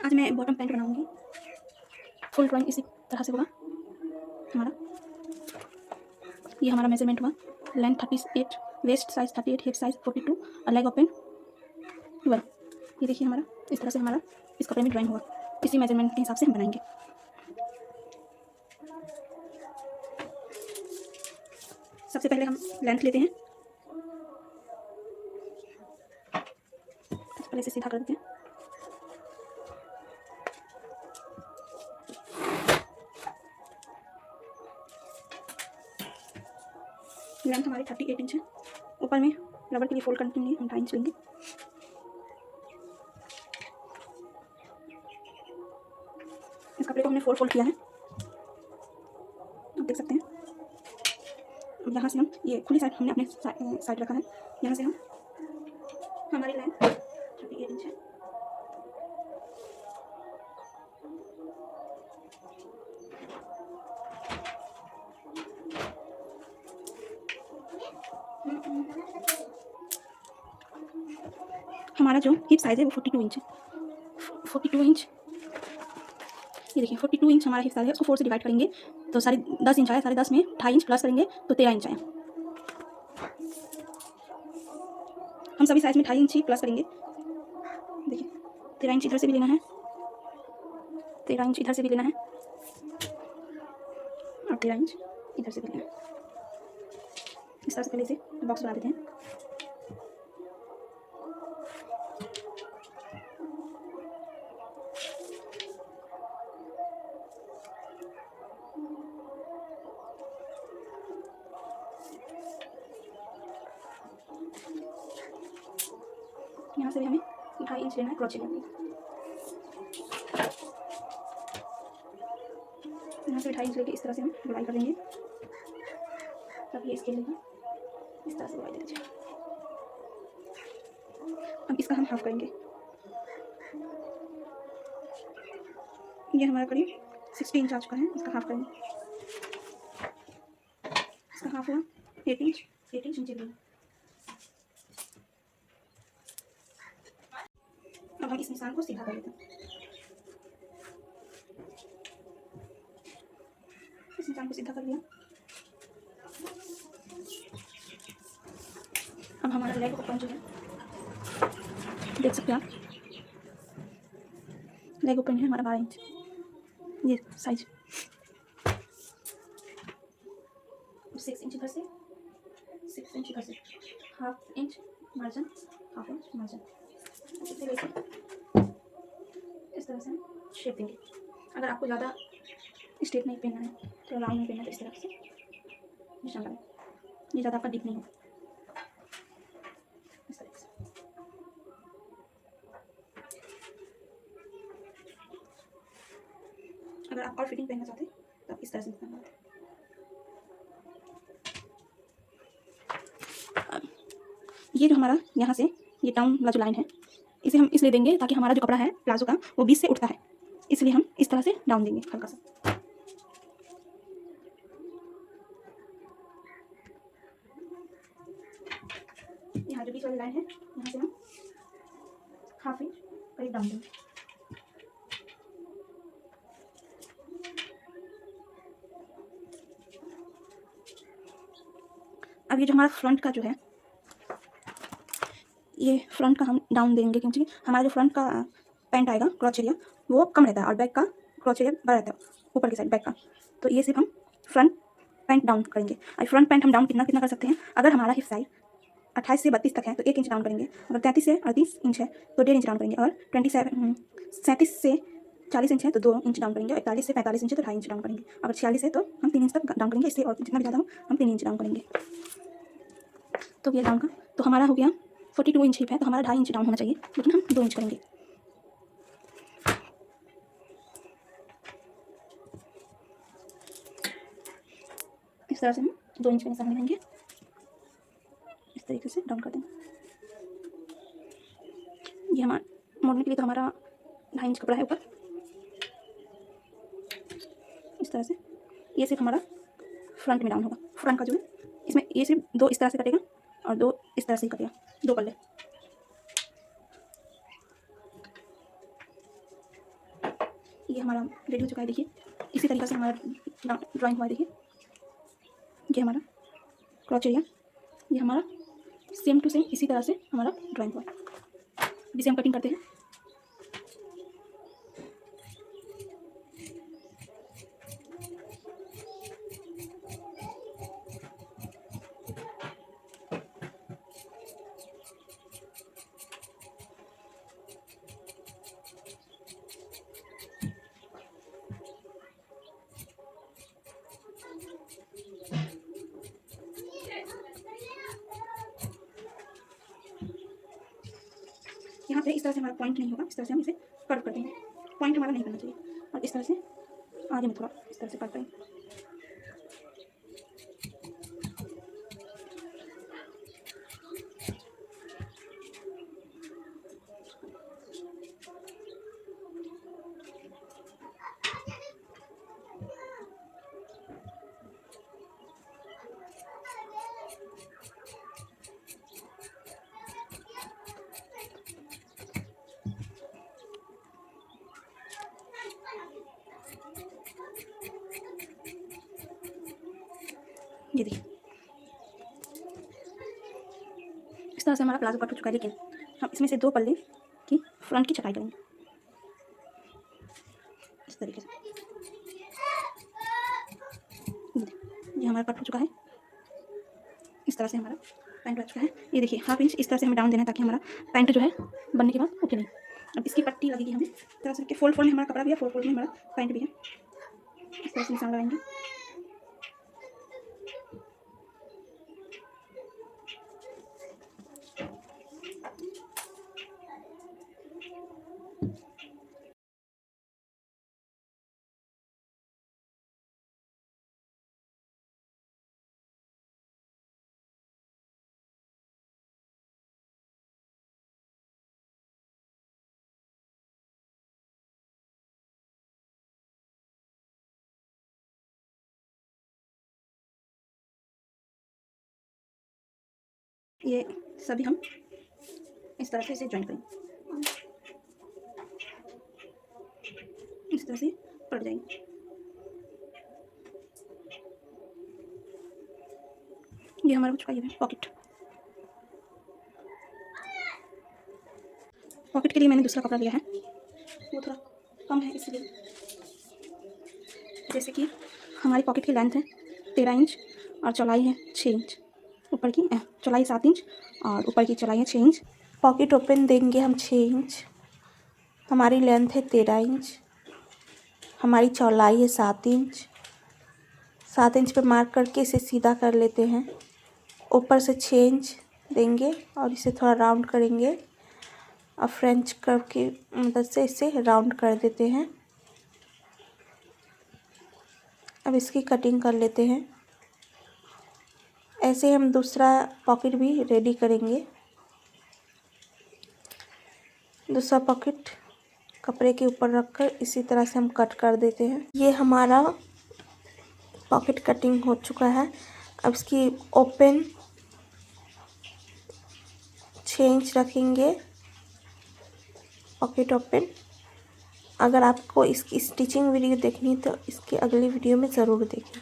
आज मैं bottom pant बनाऊंगी। फुल ड्राइंग इसी तरह से होगा हमारा। ये हमारा मेजरमेंट हुआ। Length 38, waste size 38, hip size 42 और लेग ओपन 12। ये देखिए हमारा इस तरह से हमारा इस कपड़े में ड्राइंग हुआ। इसी मेजरमेंट के हिसाब से हम बनाएंगे। सबसे पहले हम लेंथ लेते हैं। सबसे पहले इसे सीधा कर देते हैं। लेंथ हमारी 38 इंच है। ऊपर में रबड़ के लिए फोल्ड करने के लिए हम 2.5 इंच लेंगे। इस कपड़े को हमने 4 फोल्ड किया है, आप देख सकते हैं। अब यहाँ से हम ये खुली साइड हमने अपने साइड रखा है। यहाँ से हम हमारी लेंथ 38 इंच है। हमारा जो हिप साइज़ है वो 42 इंच है। 42 इंच, ये देखिए 42 इंच हमारा हिप साइज़ है। उसको 4 से डिवाइड करेंगे तो 10.5 इंच आया। 10.5 में 2.5 इंच प्लस करेंगे तो 13 इंच आया। हम सभी साइज़ में 2.5 इंच ही प्लस करेंगे। देखिए 13 इंच इधर से भी लेना है, 13 इंच इधर से भी लेना है और 13 इंच इधर से भी लेना है। इस तरह से पहले इसे बॉक्स बना देते हैं। यहाँ से भी हमें 2.5 इंच लेना है क्रोचे करने। यहाँ से 2.5 इंच लेके इस तरह से हम गुड़ाई कर लेंगे। तब ये इसके लिए इस तरह से गुड़ाई दे दीजिए। अब इसका हम हाफ करेंगे। ये हमारा करीब 60 इंच आ चुका है। इसका हाफ करेंगे। इसका हाफ हुआ 8 इंच। 8 इंच नीचे लेंगे। अब हम इस निशान को सीधा कर लेते हैं। इस निशान को सीधा कर लिया। अब हमारा लेग ओपन जो है देख सकते हैं आप, लेग ओपन है हमारा 12 इंच। ये साइज 6 इंच इधर से, 6 इंच इधर से, half inch margin, half inch margin. इस तरह से हम शेप देंगे। अगर आपको ज़्यादा स्ट्रेट नहीं पहनना है तो राउंड नहीं पहनना है तो इस तरह से निशान लगाएं। ये ज़्यादा आपका डीप नहीं हो, इस तरह से। अगर आप और फिटिंग पहनना चाहते हैं तो आप इस तरह से निशान लगाते हैं। ये जो हमारा यहाँ से ये डाउन वाला जो लाइन है इसे हम इसलिए देंगे ताकि हमारा जो कपड़ा है प्लाजो का वो बीच से उठता है, इसलिए हम इस तरह से डाउन देंगे हल्का सा। यहाँ जो बीच वाली लाइन है यहाँ से हम हाफ इंच करीब डाउन देंगे। अब ये जो हमारा फ्रंट का जो है ये फ्रंट का हम डाउन देंगे क्योंकि हमारा जो फ्रंट का पैंट आएगा क्रॉच एरिया वो कम रहता है और बैक का क्रॉच एरिया बड़ा रहता है ऊपर की साइड बैक का। तो ये सिर्फ हम फ्रंट पैंट डाउन करेंगे। और फ्रंट पैंट हम डाउन कितना कितना कर सकते हैं, अगर हमारा हिप साइज 28 से 32 तक है तो 1 इंच डाउन करेंगे। अगर 33 से 38 इंच है तो 1.5 इंच डाउन करेंगे। और 37 से 40 इंच है तो 2 इंच डाउन करेंगे। और 41 से 45 इंच है तो 2.5 इंच डाउन करेंगे। अगर 46 है तो हम 3 इंच तक डाउन करेंगे। इससे और जितना भी ज़्यादा हो हम 3 इंच डाउन करेंगे। तो ये डाउन का तो हमारा हो गया 42 इंच हिप है तो हमारा 2.5 इंच डाउन होना चाहिए, लेकिन हम 2 इंच करेंगे। इस तरह से हम 2 इंच का निशान लगाएंगे। इस तरीके से डाउन कर देंगे। ये हमारा मोड़ने के लिए तो हमारा 2.5 इंच कपड़ा है ऊपर। इस तरह से ये सिर्फ हमारा फ्रंट में डाउन होगा। फ्रंट का जो है इसमें ये सिर्फ 2 इस तरह से कटेगा और 2 इस तरह से ही कटेगा, 2 पल्ले। ये हमारा रेडी हो चुका है। देखिए इसी तरीके से हमारा ड्राइंग हुआ है। देखिए ये हमारा क्रॉच एरिया, ये हमारा सेम टू सेम इसी तरह से हमारा ड्राइंग हुआ है, जिसे हम कटिंग करते हैं। यहाँ पे इस तरह से हमारा पॉइंट नहीं होगा, इस तरह से हम इसे कर्व कर देंगे। पॉइंट हमारा नहीं करना चाहिए, और इस तरह से आगे में थोड़ा इस तरह से कर्व करेंगे। ये देखिए इस तरह से हमारा प्लाजो कट हो चुका है। लेकिन हम इसमें से 2 पल्ले की फ्रंट की छटाई करेंगे इस तरीके से। ये हमारा कट हो चुका है, इस तरह से हमारा पैंट बन चुका है। ये देखिए 1/2 इंच इस तरह से हमें डाउन देना है, ताकि हमारा पैंट जो है बनने के बाद उठे नहीं। अब इसकी पट्टी लगेगी हमें इस तरह से, फोल्ड में हमारा कपड़ा भी है, फोल्ड में हमारा पैंट भी है। इस तरह से निशान लगाएंगे। ये सभी हम इस तरह से इसे ज्वाइन करेंगे, इस तरह से पलट जाएंगे। ये हमारा हो चुका है पॉकेट। पॉकेट के लिए मैंने दूसरा कपड़ा लिया है, वो थोड़ा कम है इसलिए। जैसे कि हमारी पॉकेट की लेंथ है 13 इंच और चौड़ाई है 6 इंच। ऊपर की चौड़ाई 7 इंच और ऊपर की चौड़ाई है 6 इंच। पॉकेट ओपन देंगे हम 6 इंच, हमारी लेंथ है 13 इंच, हमारी चौड़ाई है 7 इंच। 7 इंच पे मार्क करके इसे सीधा कर लेते हैं। ऊपर से 6 इंच देंगे और इसे थोड़ा राउंड करेंगे और फ्रेंच कर्व की मदद से इसे राउंड कर देते हैं। अब इसकी कटिंग कर लेते हैं। ऐसे हम दूसरा पॉकेट भी रेडी करेंगे। दूसरा पॉकेट कपड़े के ऊपर रखकर इसी तरह से हम कट कर देते हैं। ये हमारा पॉकेट कटिंग हो चुका है। अब इसकी ओपन 6 इंच रखेंगे, पॉकेट ओपन। अगर आपको इसकी स्टिचिंग वीडियो देखनी है तो इसके अगली वीडियो में ज़रूर देखें।